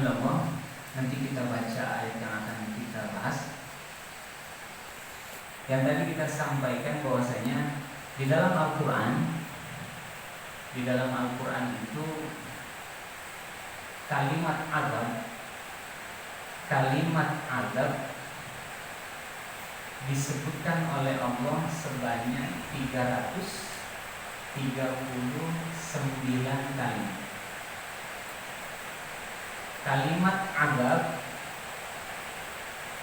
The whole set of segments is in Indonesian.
Bismillah. Nanti kita baca ayat yang akan kita bahas. Yang tadi kita sampaikan bahwasanya di dalam Al-Quran itu kalimat azab disebutkan oleh Allah sebanyak 339 kali. Kalimat azab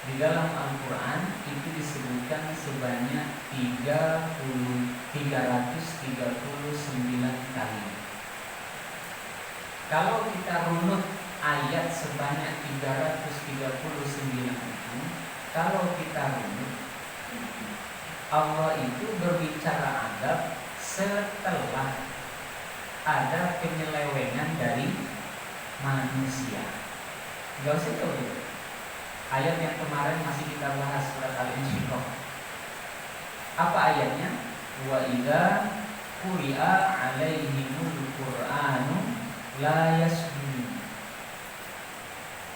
di dalam Al-Quran itu disebutkan sebanyak 339 kali. Kalau kita runut ayat sebanyak 339 itu, kalau kita runut, Allah itu berbicara azab setelah ada penyelewengan dari manusia. Gak usah tahu. Ayat yang kemarin masih kita bahas surat Al-Insyiqaq. Apa ayatnya? Wa idza quri'a 'alaihimul Qur'anu la yasjudun.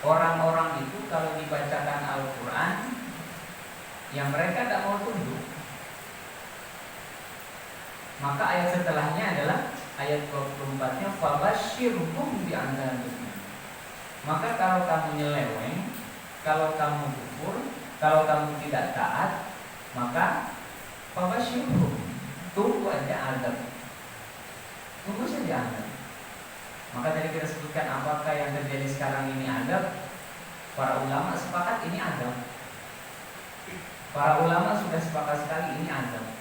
Orang-orang itu kalau dibacakan Al-Quran, yang mereka tidak mau tunduk. Maka ayat setelahnya adalah ayat 24-nya fabasyirhum bi'adzabin. Maka kalau kamu nyeleweng, kalau kamu kufur, kalau kamu tidak taat, maka fabasyirhum, tunggu aja azab. Tunggu saja azab. Maka tadi kita sebutkan apakah yang terjadi sekarang ini azab. Para ulama sepakat ini azab. Para ulama sudah sepakat sekali ini azab.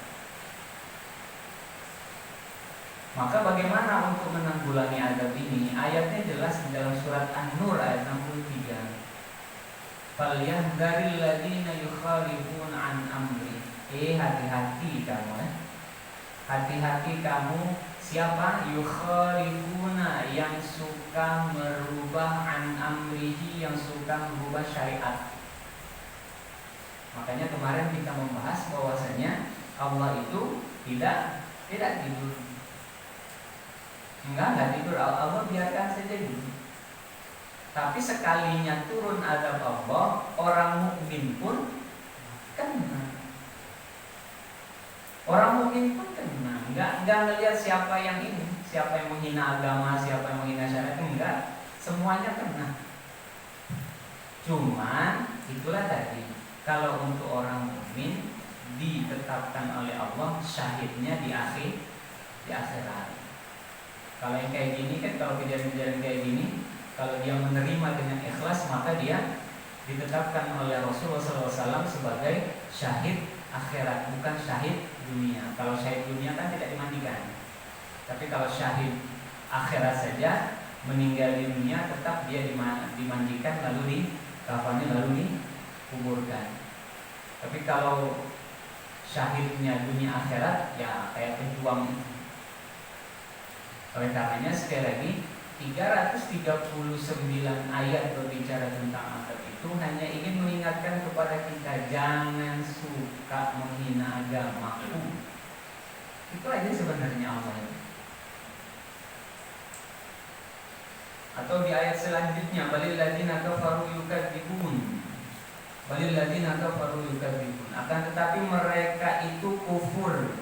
Maka bagaimana untuk menanggulangi azab ini? Ayatnya jelas di dalam surat An-Nur ayat 63. Falyahdharil ladzina yukhalifuna an amri. Hati-hati kamu. Hati-hati kamu. Siapa? Yukhalifuna, yang suka merubah an amrihi, yang suka merubah syariat. Makanya kemarin kita membahas bahwasanya Allah itu tidak tidur. Enggak tidur, Allah biarkan saja dulu. Tapi sekalinya turun azab Allah, orang mukmin pun kena. Orang mukmin pun kena. Enggak ngelihat siapa yang ini, siapa yang menghina agama, siapa yang menghina syariat, enggak. Semuanya kena. Cuman itulah tadi, kalau untuk orang mukmin ditetapkan oleh Allah syahidnya di akhirat. Kalau yang kayak gini kan, kalau kejadian-kejadian kayak gini, kalau dia menerima dengan ikhlas, maka dia ditetapkan oleh Rasulullah SAW sebagai syahid akhirat, bukan syahid dunia. Kalau syahid dunia kan tidak dimandikan. Tapi kalau syahid akhirat saja, meninggal di dunia, tetap dia dimandikan, lalu dikafani, lalu dikuburkan. Tapi kalau syahidnya dunia akhirat, ya kayak pejuang itu. Oleh karenanya sekali lagi 339 ayat berbicara tentang azab itu hanya ingin mengingatkan kepada kita jangan suka menghina agamaku. Itu aja sebenarnya Allah itu. Atau di ayat selanjutnya balil ladzina kafaru yukadzibun. Balil ladzina kafaru yukadzibun. Akan tetapi mereka itu kufur.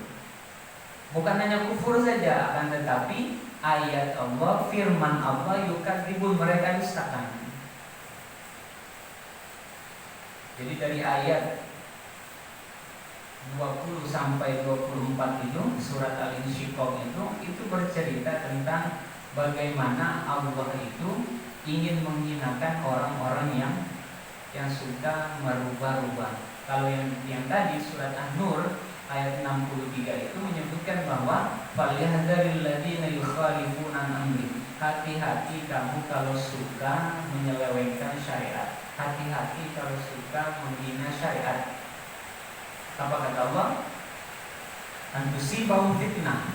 Bukan hanya kufur saja, akan tetapi ayat Allah, firman Allah yukadzibun, mereka dustakan. Jadi dari ayat 20 sampai 24 itu surat Al-Insyiqaq itu bercerita tentang bagaimana Allah itu ingin menghinakan orang-orang yang suka merubah-rubah. Kalau yang tadi surat An-Nur ayat 63 itu menyebutkan bahwa falyahdharil ladzina yukhalifuna an amri. Hati-hati kamu kalau suka menyelewengkan syariat. Hati-hati kalau suka menghina syariat. Apa kata Allah? Antusibahum fitnah.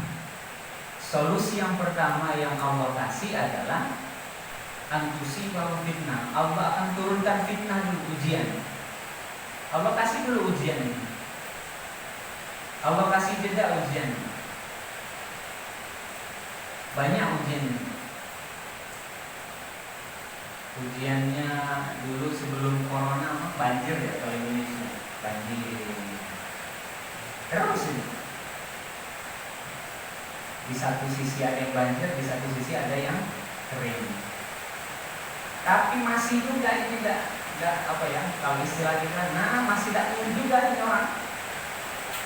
Solusi yang pertama yang Allah kasih adalah antusibahum fitnah. Allah akan turunkan fitnah dulu, ujian. Allah kasih dulu ujian ini. Allah kasih jeda ujian. Banyak ujian. Ujiannya dulu sebelum corona banjir ya kalau Indonesia, banjir. Terus ini. Di satu sisi ada yang banjir, di satu sisi ada yang kering. Tapi masih juga ini enggak apa ya, kalau istilah kita, masih tidak juga ini orang.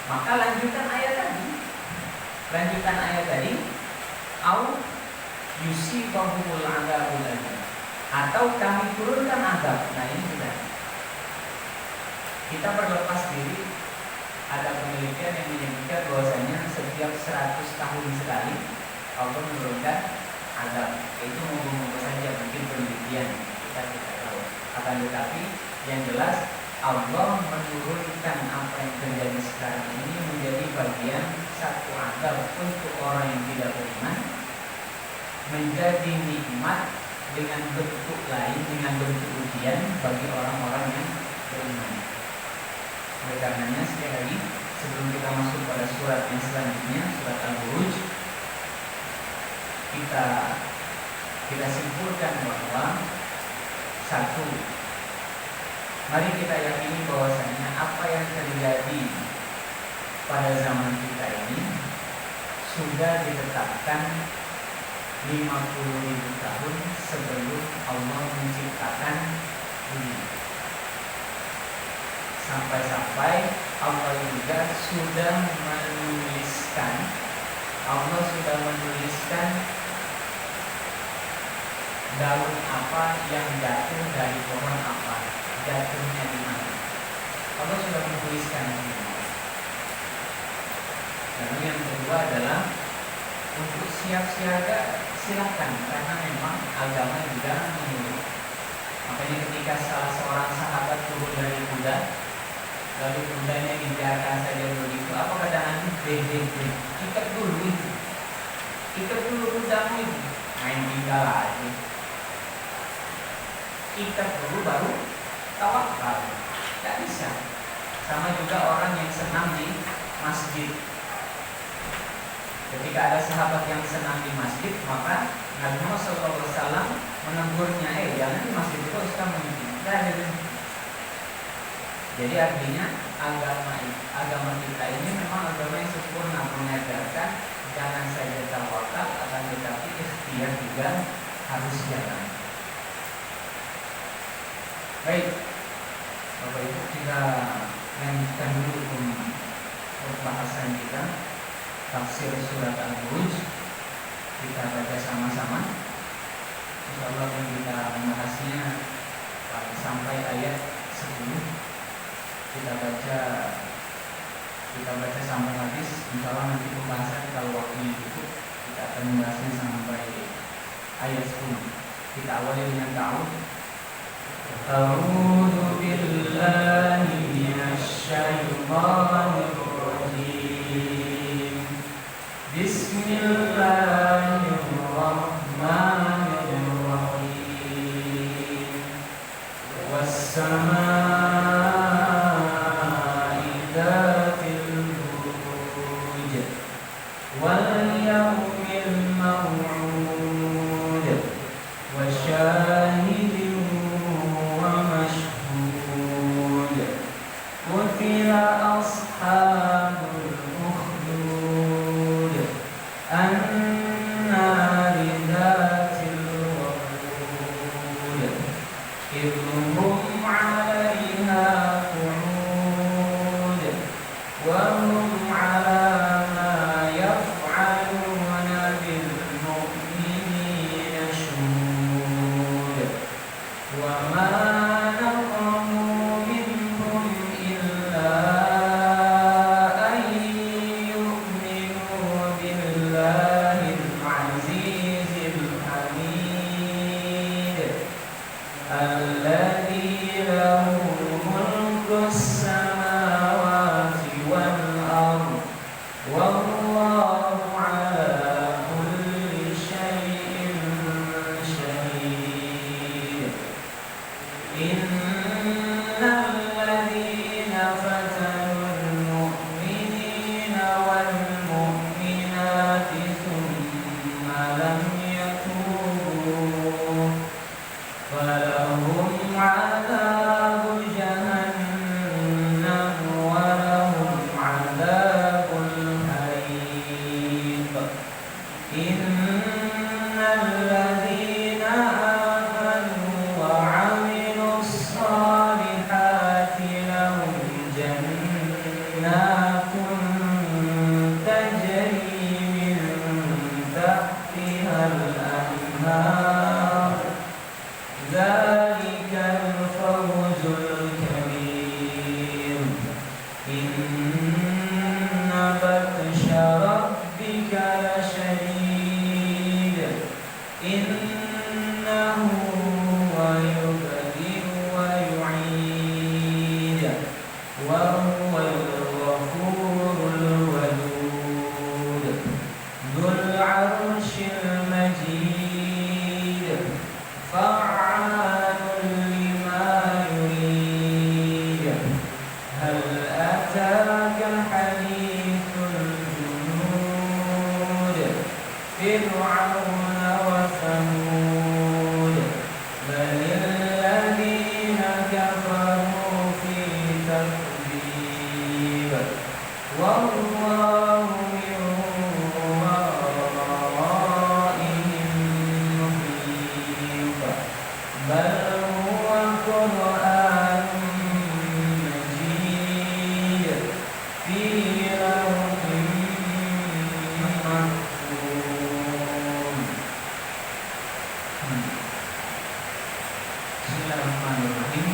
Maka lanjutan ayat tadi, au yusibahumul adzabul alim, atau kami turunkan azab. Nah ini sudah. Kita berlepas diri. Ada penelitian yang menyebutkan bahwasanya setiap 100 tahun sekali Allah menurunkan azab. Itu moga-moga saja mungkin penelitian kita tidak tahu. Akan tetapi yang jelas Allah menurunkan apa yang terjadi sekarang ini menjadi bagian satu azab untuk orang yang tidak beriman, menjadi nikmat dengan bentuk lain, dengan bentuk ujian bagi orang-orang yang beriman. Oleh karenanya sekali lagi, sebelum kita masuk pada surat yang selanjutnya, surat Al-Buruj, kita simpulkan bahwa satu, mari kita yakini bahwasanya apa yang terjadi pada zaman kita ini sudah ditetapkan 50.000 tahun sebelum Allah menciptakan dunia. Sampai-sampai Allah juga sudah menuliskan daun apa yang jatuh dari pohon apa, jatuhnya di mana. Allah sudah menuliskan ini. Lalu yang kedua adalah untuk siap siaga, silakan, karena memang agama juga menyuruh. Makanya ketika salah seorang sahabat turun dari kuda, lalu kudanya dibiarkan saja begitu, apa kata Nabi? Ikat dulu itu, ikat dulu kudamu itu, main tinggal aja. Ikat dulu baru tawakal. Tidak bisa. Sama juga orang yang senam di masjid. Ketika ada sahabat yang senam di masjid, maka Nabi Muhammad SAW menegurnya, jangan di masjid itu suka mengikuti. Jadi artinya agama kita ini memang agama yang sempurna, mengajarkan jangan saja tawakal, akan tetapi ikhtiar juga harus jalan. Baik, Bapak Ibu, kita lanjutkan dulu pembahasan kita tafsir surat Al-Buruj. Kita baca sama-sama. Insyaallah akan kita membahasnya sampai ayat 10. Kita baca sampai habis. Insyaallah nanti pembahasan kalau waktunya cukup kita akan membahasnya sampai ayat 10. Kita awali dengan A'udzu billahi minasy syaithanir rajim. Bismillahirrahmanirrahim. Was-samaa'i dzatil buruj wal yawmil maw'ud wasyahidin ashabul ukhdud an-nari dzatil waqud idhum 'alaiha qu'ud wa hum 'ala ma yaf'aluna bil mu'minina shuhud wa ma ولا lahum 'adzabul jahannam wa lahum 'adzabul hariq. Innal ladzina amanu wa 'amilus shalihati lahum jannatun tajri min tahtihal anhar. Dzalikal fawzul kabir. Inna batsha rabbika lasyadid. Innahu huwa yubdi'u wa yu'id wa huwal ghafurul wadud dzul 'arsyil majid fa'alun lima yurid. Hal ataka hadithul junud fir'auna wa thamud balil ladzina kafaru fi takdzib wallahu min waraihim muhit. Bal huwa Qur'anun majid fi lawhin mahfuz. Bismillahirrahmanirrahim.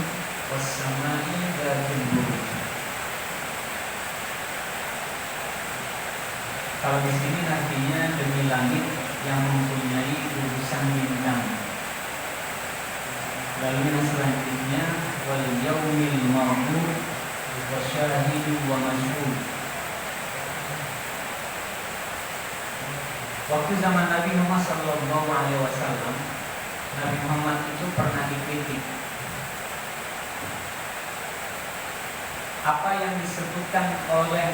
Was-sama'i dzatil buruj. Kalau di sini artinya demi langit yang mempunyai urusan bintang. Lalu yang selanjutnya wal yaumil ma'mur wa syahidin wa mashhud. Waktu zaman Nabi Muhammad SAW, Nabi Muhammad itu pernah dikritik. Apa yang disebutkan oleh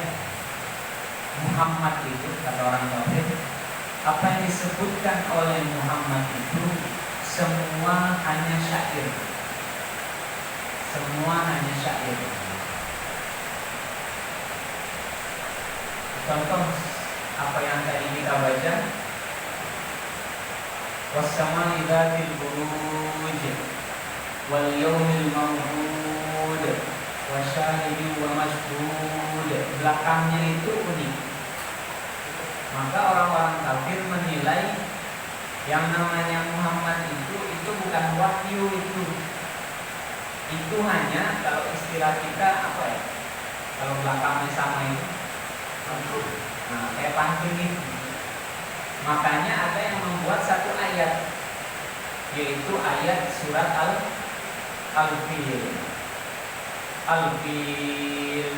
Muhammad itu, kata orang kafir, apa yang disebutkan oleh Muhammad itu semua hanya syair. Semua hanya syair. Contoh apa yang tadi kita baca, was-sama'i dzatil buruj wal yaumil maw'ud wa syahidin wa mashhud. Belakangnya itu unik. Maka orang-orang kafir menilai yang namanya Muhammad itu bukan wahyu itu. Itu hanya, kalau istilah kita apa ya? Kalau belakangnya sama itu, nah, kayak pantun itu. Makanya ada yang membuat satu ayat, yaitu ayat surat Al-Fil. Al-Fil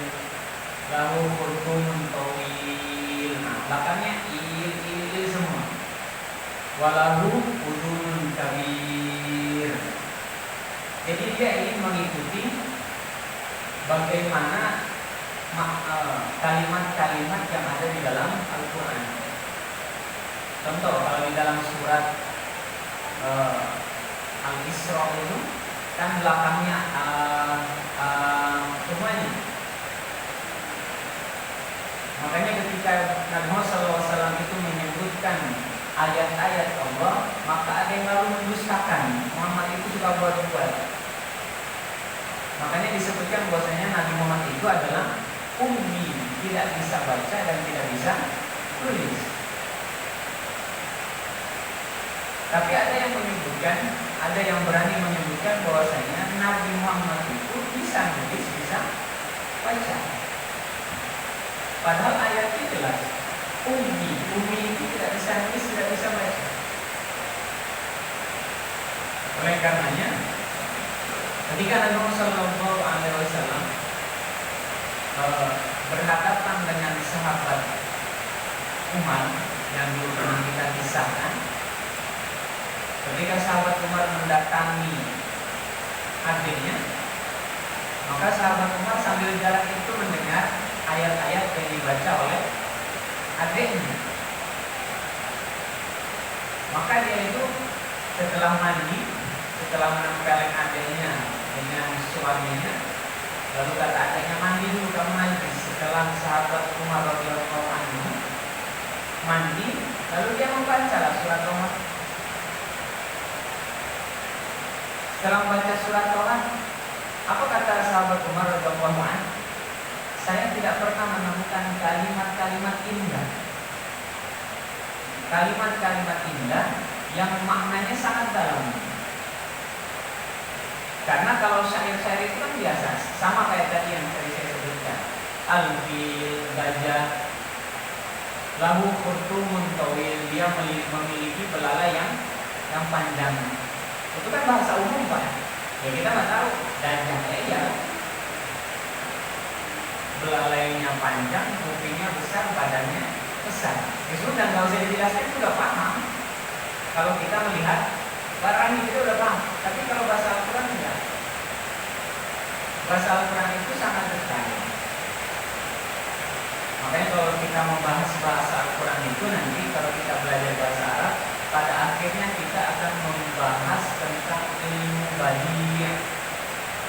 lahu khurtumun tawil. Nah, belakangnya il semua. Walahu udhunun kabir. Jadi dia ingin mengikuti bagaimana kalimat-kalimat yang ada di dalam Al-Quran. Contoh, kalau di dalam surat Al-Isra itu kan belakangnya semuanya. Makanya ketika Nabi Muhammad SAW itu menyebutkan ayat-ayat Allah, maka ada yang lalu mendustakan. Muhammad itu suka buat-buat. Makanya disebutkan bahwasanya Nabi Muhammad itu adalah ummi, tidak bisa baca dan tidak bisa tulis. Tapi ada yang menyebutkan, ada yang berani menyebutkan bahwasanya Nabi Muhammad itu bisa nulis, bisa baca. Padahal ayatnya jelas, ummi itu tidak bisa nulis, tidak bisa baca. Oleh karenanya, ketika Nabi Muhammad SAW berhadapan dengan sahabat Umar yang dulu pernah kita kisahkan, ketika sahabat Umar mendatangi adiknya, maka sahabat Umar sambil jalan itu mendengar ayat-ayat yang dibaca oleh adiknya. Maka dia itu setelah mandi, setelah menempelkan adiknya dengan suaminya, lalu kata adiknya, mandi dulu kamu nanti. Setelah sahabat Umar radhiyallahu anhu mandi, lalu dia membaca surat Toha. Setelah membaca surat Toha, apa kata sahabat Umar radhiyallahu anhu? Saya tidak pernah menemukan kalimat-kalimat indah, kalimat-kalimat indah yang maknanya sangat dalam. Karena kalau syair-syair itu kan biasa, sama kayak tadi yang tadi saya sebutkan. Al-fil, gajah, lahu khurtumun tawil, dia memiliki belalai yang panjang. Itu kan bahasa umum Pak. Ya kita nggak tahu gajahnya ya. Belalainya panjang, kupingnya besar, badannya besar. Ya sudah, nggak usah dijelaskan, itu udah paham. Kalau kita melihat barang itu udah paham. Tapi kalau bahasa Al-Quran enggak. Bahasa Al-Quran itu sangat detail. Makanya kalau kita membahas bahasa Al-Quran itu nanti kalau kita belajar bahasa Arab, pada akhirnya kita akan membahas tentang ilmu badi'.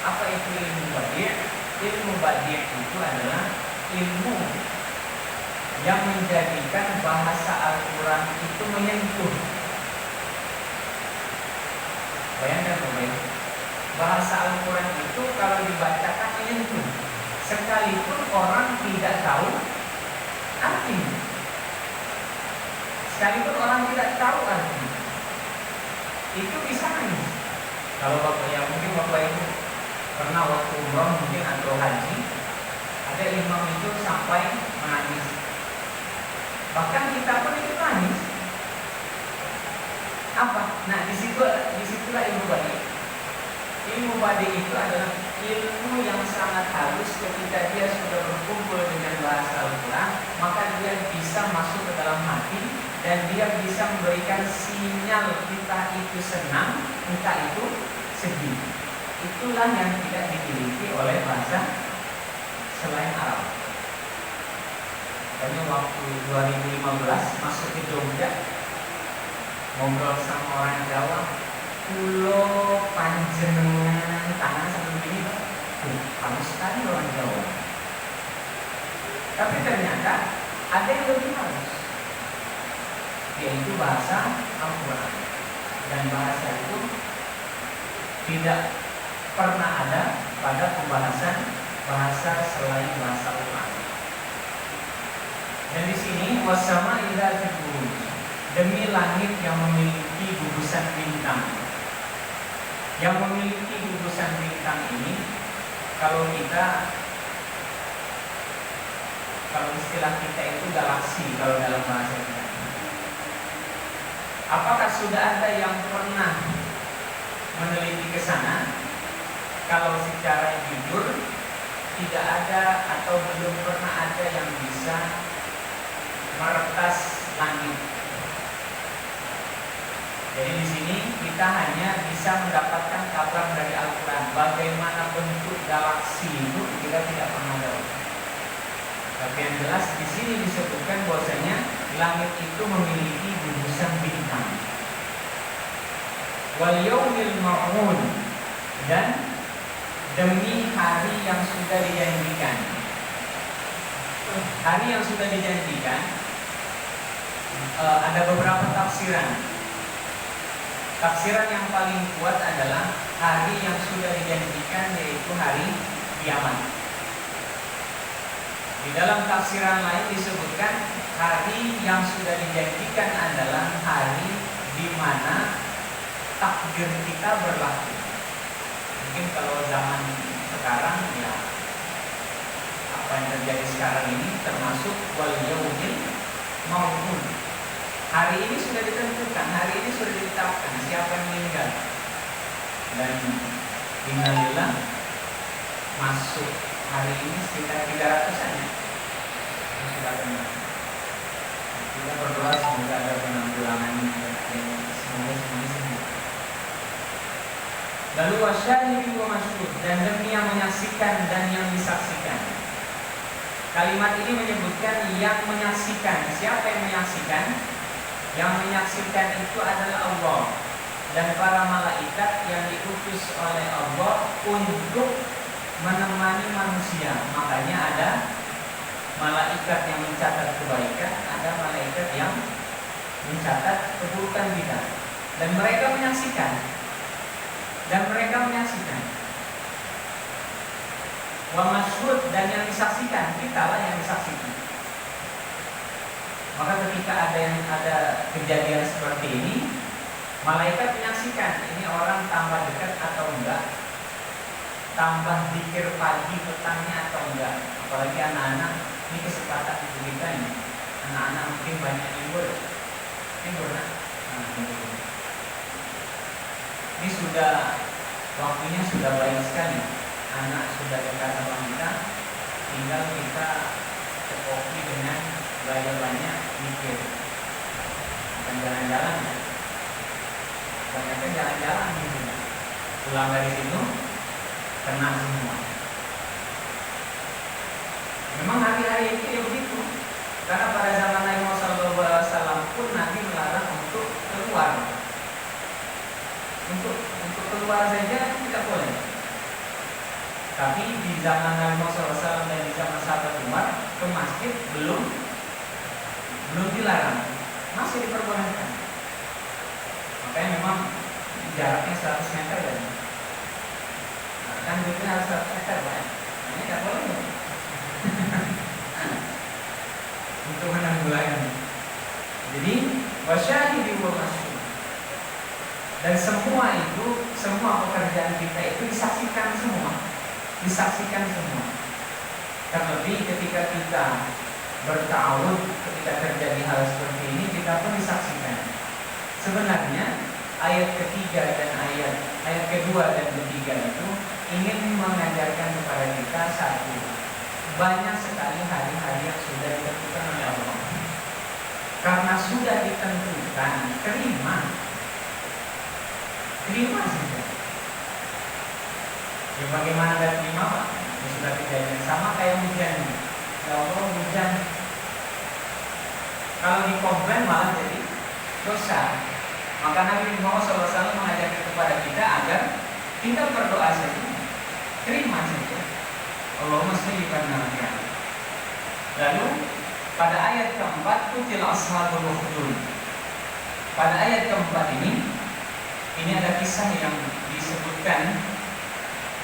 Apa itu ilmu badi'? Ilmu badi' itu adalah ilmu yang menjadikan bahasa Al-Quran itu menyentuh. Bayangkan Bapak, bahasa Al-Quran itu kalau dibacakan menyentuh, sekalipun orang tidak tahu artinya. Sekalipun orang tidak tahu artinya, itu bisa nangis. Kalau Bapak ya mungkin Bapak Ibu pernah waktu umroh mungkin atau haji, ada imam itu sampai menangis. Bahkan kita pun itu nangis. Apa? Nah disitulah ilmu badi'. Ilmu badi' itu adalah ilmu yang sangat halus. Ketika dia sudah berkumpul dengan bahasa Al-Quran, maka dia bisa masuk ke dalam hati dan dia bisa memberikan sinyal kita itu senang, entah itu sedih. Itulah yang tidak dimiliki oleh bahasa selain Arab. Makanya waktu 2015 masuk ke Jogja, ngobrol sama orang Jawa, kulo panjenengan tangan sampai begini Pak. Kamu sekali orang Jawa. Tapi ternyata ada yang lebih halus, yaitu bahasa Al-Quran. Dan bahasa itu tidak pernah ada pada pembahasan bahasa selain bahasa Al-Quran. Dan di sini wasama idzatil buruj, demi langit yang memiliki gugusan bintang. Yang memiliki gugusan bintang ini, kalau istilah kita itu galaksi kalau dalam bahasa kita. Apakah sudah ada yang pernah meneliti ke sana? Kalau secara jujur tidak ada atau belum pernah ada yang bisa meretas langit. Jadi di sini kita hanya bisa mendapatkan kabar dari Al-Quran. Bagaimana bentuk galaksi itu kita tidak pernah tahu. Tapi yang jelas di sini disebutkan bahwasanya langit itu memiliki gugusan bintang. Wal yaumil ma'un, dan demi hari yang sudah dijanjikan. Hari yang sudah dijanjikan ada beberapa tafsiran. Tafsiran yang paling kuat adalah hari yang sudah dijanjikan, yaitu hari kiamat. Di dalam tafsiran lain disebutkan hari yang sudah dijanjikan adalah hari di mana takdir kita berlaku. Mungkin kalau zaman sekarang ya apa yang terjadi sekarang ini termasuk wal yaumil ma'un. Hari ini sudah ditentukan, hari ini sudah ditetapkan siapa yang meninggal. Dan innalillah masuk hari ini sekitar 300-an ya. Sudah benar. Kita berdoa semoga ada penanggulangan semoga semuanya sembuh. Lalu wasyahidi wa masyhud, dan demi yang menyaksikan dan yang disaksikan. Kalimat ini menyebutkan yang menyaksikan. Siapa yang menyaksikan? Yang menyaksikan itu adalah Allah. dan para malaikat yang diutus oleh Allah untuk menemani manusia. Makanya ada malaikat yang mencatat kebaikan, ada malaikat yang mencatat keburukan kita. Dan mereka menyaksikan. Wa masyhud, dan yang disaksikan, kitalah yang disaksikan. Maka ketika ada kejadian seperti ini, malaikat menyaksikan ini orang tambah dekat atau enggak, tambah zikir pagi petangnya atau enggak. Apalagi anak-anak, ini kesempatan untuk kita ini. Anak-anak mungkin banyak libur. Ini sudah waktunya sudah baik sekali. Anak sudah dekat sama kita, tinggal kita cekoki dengan banyak mikir. Bukan jalan-jalan ya. Banyaknya jalan-jalan gitu. Pulang dari situ kena semua. Memang hari-hari itu ya begitu. Karena pada zaman Nabi Muhammad SAW pun Nabi melarang untuk keluar. Untuk keluar saja tidak boleh. Tapi di zaman Nabi Muhammad SAW dan di zaman sahabat Umar, ke masjid belum dilarang, masih diperbolehkan. Makanya memang jaraknya 100 meter ya. Nah, kan itu harus 100 meter Pak. Ini tidak boleh. Untuk menanggulangi. Jadi wasyahidi wa masyhud. Dan semua pekerjaan kita itu disaksikan semua. Terlebih ketika kita bertawud, ketika terjadi hal seperti ini, kita pun disaksikan. Sebenarnya ayat ketiga dan ayat kedua dan ketiga itu ingin mengajarkan kepada kita satu, banyak sekali hari-hari yang sudah ditentukan oleh Allah. Karena sudah ditentukan, terima saja. Ya bagaimana gak terima Pak? Ya sudah kejadian sama kayak hujan. Ya Allah hujan. Kalau dikomplain malah jadi dosa. Maka Nabi Muhammad SAW mengajarkan kepada kita agar kita berdoa saja, terima saja. Allahumma sholli ala Muhammad. Lalu pada ayat keempat, kutil ashabul ukhdud. Pada ayat keempat ini ada kisah yang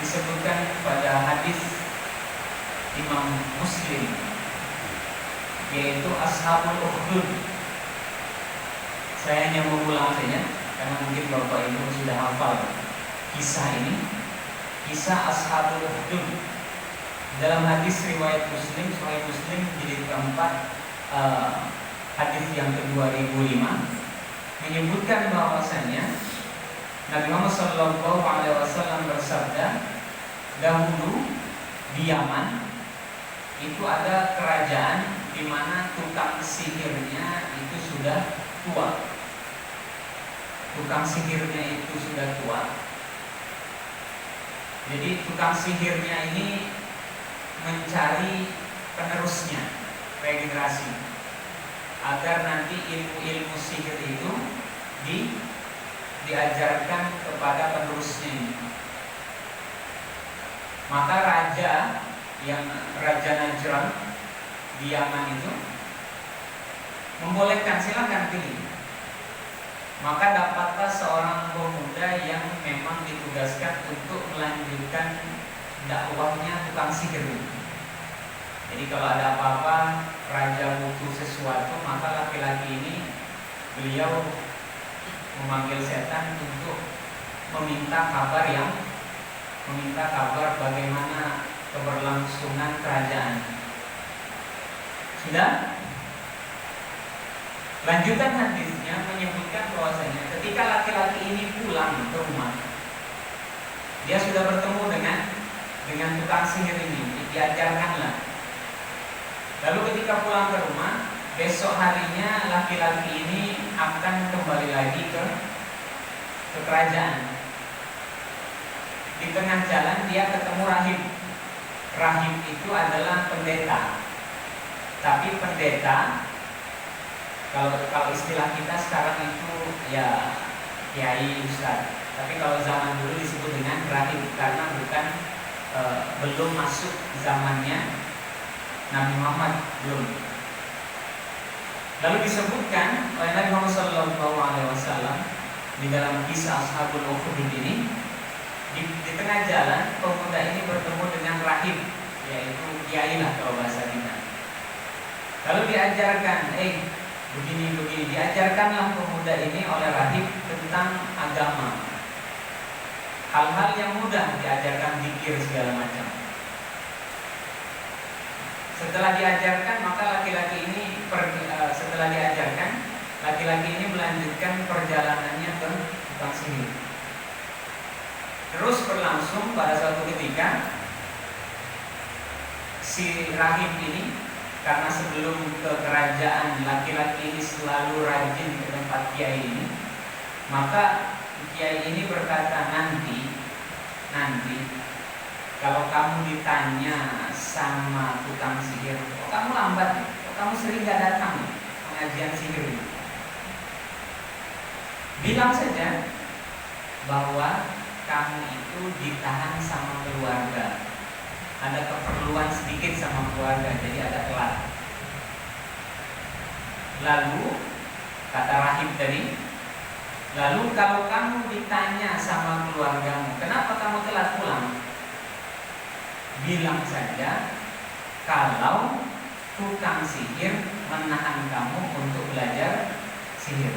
disebutkan pada hadis Imam Muslim, yaitu ashabul ukhdud. Saya hanya mengulang saja karena mungkin Bapak Ibu sudah hafal kisah ini. Kisah ashabul ukhdud dalam hadis riwayat Muslim, Sahih Muslim jilid keempat, hadis yang ke-2005, menyebutkan bahwasanya Nabi Muhammad SAW bersabda, dahulu di Yaman itu ada kerajaan di mana tukang sihirnya itu sudah tua. Jadi tukang sihirnya ini mencari penerusnya, regenerasi, agar nanti ilmu sihir itu diajarkan kepada penerusnya ini. Maka Raja Najran di Yaman itu membolehkan, silakan pilih. Maka dapatlah seorang pemuda yang memang ditugaskan untuk melanjutkan dakwahnya tukang sihir. Jadi kalau ada apa-apa, raja butuh sesuatu, maka laki-laki ini beliau memanggil setan untuk meminta kabar bagaimana keberlangsungan kerajaan. Sudah? Lanjutan hadisnya menyebutkan bahwasanya ketika laki-laki ini pulang ke rumah, dia sudah bertemu dengan tukang sihir ini, diajarkanlah. Lalu ketika pulang ke rumah, besok harinya laki-laki ini akan kembali lagi ke kerajaan. Di tengah jalan dia ketemu rahib. Rahib itu adalah pendeta. Tapi pendeta, kalau istilah kita sekarang itu ya kiai, ustaz. Tapi kalau zaman dulu disebut dengan rahib karena bukan belum masuk zamannya Nabi Muhammad, belum. Lalu disebutkan oleh Nabi Muhammad SAW di dalam kisah Ashabul Ukhdud ini, di tengah jalan pemuda ini bertemu dengan rahib, yaitu kiai lah kalau bahasa kita. Lalu diajarkan, begini, diajarkanlah pemuda ini oleh rahib tentang agama. Hal-hal yang mudah, diajarkan zikir segala macam. Setelah diajarkan, maka laki-laki ini melanjutkan perjalanannya ke tukang sihir. Terus berlangsung pada suatu ketika si rahib ini, karena sebelum ke kerajaan laki-laki ini selalu rajin ke tempat kiai ini, maka kiai ini berkata, nanti kalau kamu ditanya sama tukang sihir, kok kamu lambat, kok kamu sering gak datang pengajian sihir ini, bilang saja bahwa kamu itu ditahan sama keluarga, ada keperluan sedikit sama keluarga, jadi agak telat. Lalu kata rahib tadi, lalu kalau kamu ditanya sama keluargamu, kenapa kamu telat pulang, bilang saja kalau tukang sihir menahan kamu untuk belajar sihir.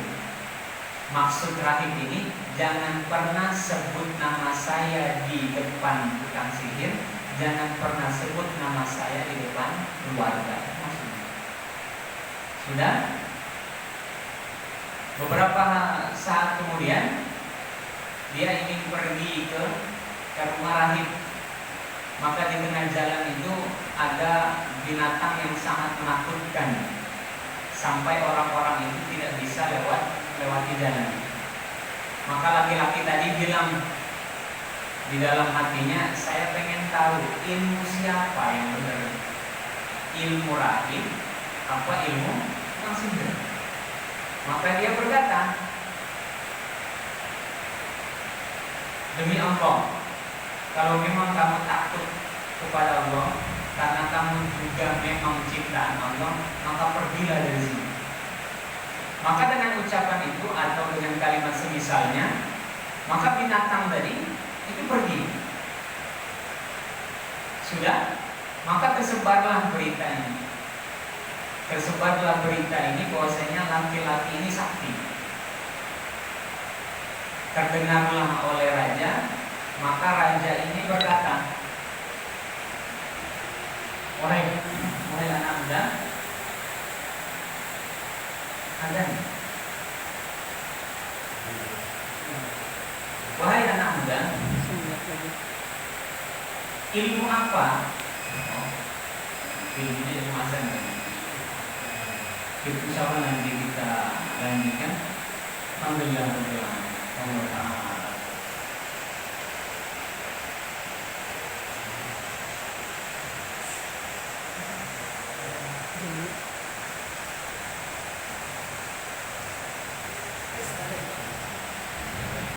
Maksud rahib ini, jangan pernah sebut nama saya di depan tukang sihir, jangan pernah sebut nama saya di depan keluarga. Maksudnya sudah. Beberapa saat kemudian dia ingin pergi ke rumah rahib. Maka di tengah jalan itu ada binatang yang sangat menakutkan, sampai orang-orang itu tidak bisa lewati jalan. Maka laki-laki tadi bilang di dalam hatinya, saya pengen tahu ilmu siapa yang benar, ilmu rahib apa ilmu tukang sihir. Maka dia berkata, demi Allah, kalau memang kamu takut kepada Allah, karena kamu juga memang ciptaan Allah, maka pergilah dari sini. Maka dengan ucapan itu atau dengan kalimat semisalnya, maka binatang tadi itu pergi. Sudah, maka tersebarlah berita ini. Tersebarlah berita ini bahwasanya laki-laki ini sakti. Terdengarlah oleh raja, maka raja ini berkata, wahai anak muda, azan. Wahai anak muda, ilmu apa? Ilmunya ilmu azan. Itu sama nanti kita lanjutkan. Alhamdulillah.